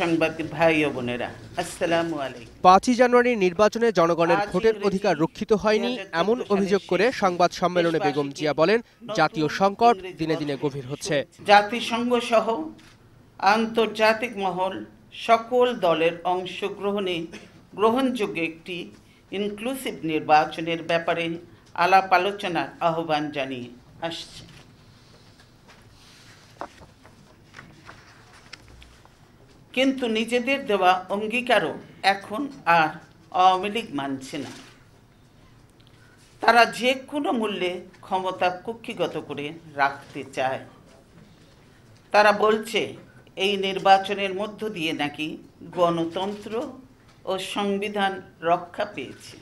সাংবাদিক ভাই ও বোনেরা, আসসালামু আলাইকুম। ৫ই জানুয়ারি নির্বাচনে জনগণের ভোটের অধিকার রক্ষিত হয়নি এমন অভিযোগ করে সংবাদ সম্মেলনে বেগম জিয়া বলেন, জাতীয় সংকট দিনে দিনে গভীর হচ্ছে। জাতিসংঘ সহ আন্তর্জাতিক মহল সকল দলের অংশগ্রহণে গ্রহণযোগ্য একটি ইনক্লুসিভ নির্বাচনের ব্যাপারে আলাপ আলোচনার আহ্বান জানিয়ে আসছে। কিন্তু নিজেদের দেওয়া অঙ্গীকারও এখন আর আওয়ামী লীগ মানছে না। তারা যে কোনো মূল্যে ক্ষমতা কুক্ষিগত করে রাখতে চায়। তারা বলছে এই নির্বাচনের মধ্য দিয়ে নাকি গণতন্ত্র ও সংবিধান রক্ষা পেয়েছে।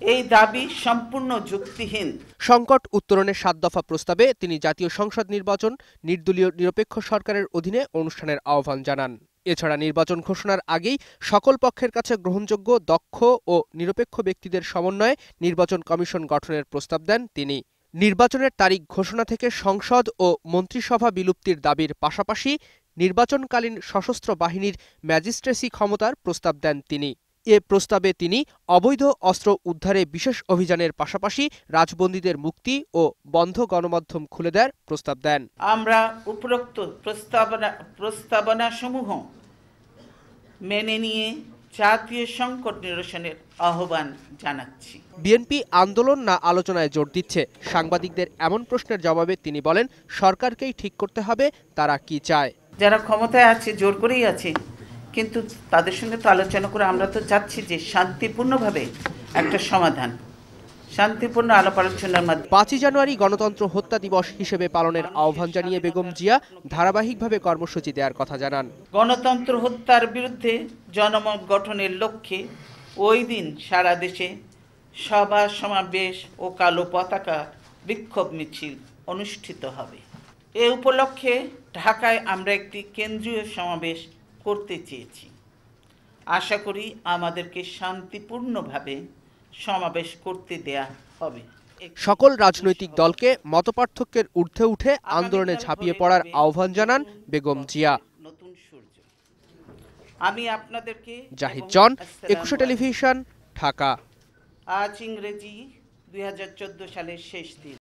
এই দাবি সম্পূর্ণ যুক্তিহীন। সংকট উত্তরণের ৭ দফা প্রস্তাবে তিনি জাতীয় সংসদ নির্বাচন, নির্দলীয় নিরপেক্ষ সরকারের অধীনে অনুষ্ঠানের আহ্বান জানান। এছাড়া নির্বাচন ঘোষণার আগেই সকল পক্ষের কাছে গ্রহণযোগ্য, দক্ষ ও নিরপেক্ষ ব্যক্তিদের সমন্বয়ে নির্বাচন কমিশন গঠনের প্রস্তাব দেন তিনি। নির্বাচনের তারিখ ঘোষণা থেকে সংসদ ও মন্ত্রিসভা বিলুপ্তির দাবির পাশাপাশি নির্বাচনকালীন সশস্ত্র বাহিনীর ম্যাজিস্ট্রেসি ক্ষমতার প্রস্তাব দেন তিনি। এ প্রস্তাবে তিনি অবৈধ অস্ত্র উদ্ধারে বিশেষ অভিযানের পাশাপাশি রাজবন্দীদের মুক্তি ও বন্ধ গণমাধ্যম খুলে দেওয়ার প্রস্তাব দেন। আমরা উপরোক্ত প্রস্তাবনাসমূহ মেনে নিয়ে জাতীয় সংকট নিরসনের আহ্বান জানাচ্ছি। বিএনপি আন্দোলন না আলোচনায় জোর দিচ্ছে। সাংবাদিকদের এমন প্রশ্নের জবাবে তিনি বলেন, সরকারকেই ঠিক করতে হবে তারা কি চায়। যারা ক্ষমতায় আছে জোর করেই আছে, কিন্তু তাদের সঙ্গে তো আলোচনা করে আমরা তো চাচ্ছি যে শান্তিপূর্ণভাবে একটা সমাধান, শান্তিপূর্ণ আলাপ আলোচনার মাধ্যমে। ৫ই জানুয়ারি গণতন্ত্র হত্যা দিবস হিসেবে পালনের আহ্বান জানিয়ে বেগম জিয়া ধারাবাহিকভাবে কর্মসূচি দেওয়ার কথা জানান। গণতন্ত্র হত্যার বিরুদ্ধে জনমত গঠনের লক্ষ্যে ওই দিন সারা দেশে সভা সমাবেশ ও কালো পতাকা বিক্ষোভ মিছিল অনুষ্ঠিত হবে। এ উপলক্ষে ঢাকায় আমরা একটি কেন্দ্রীয় সমাবেশ করতে চেয়েছি। আশা করি আমাদেরকে শান্তিপূর্ণভাবে সমাবেশ করতে দেয়া হবে। সকল রাজনৈতিক দলকে মতপার্থক্যের ঊর্ধ্বে উঠে আন্দোলনে ঝাঁপিয়ে পড়ার আহ্বান জানান বেগম জিয়া। নতুন সূর্য। আমি আপনাদেরকে জাহিদ জন, ২১ টেলিভিশন, ঢাকা। আজ ইংরেজি ২০১৪ সালের শেষ দিন।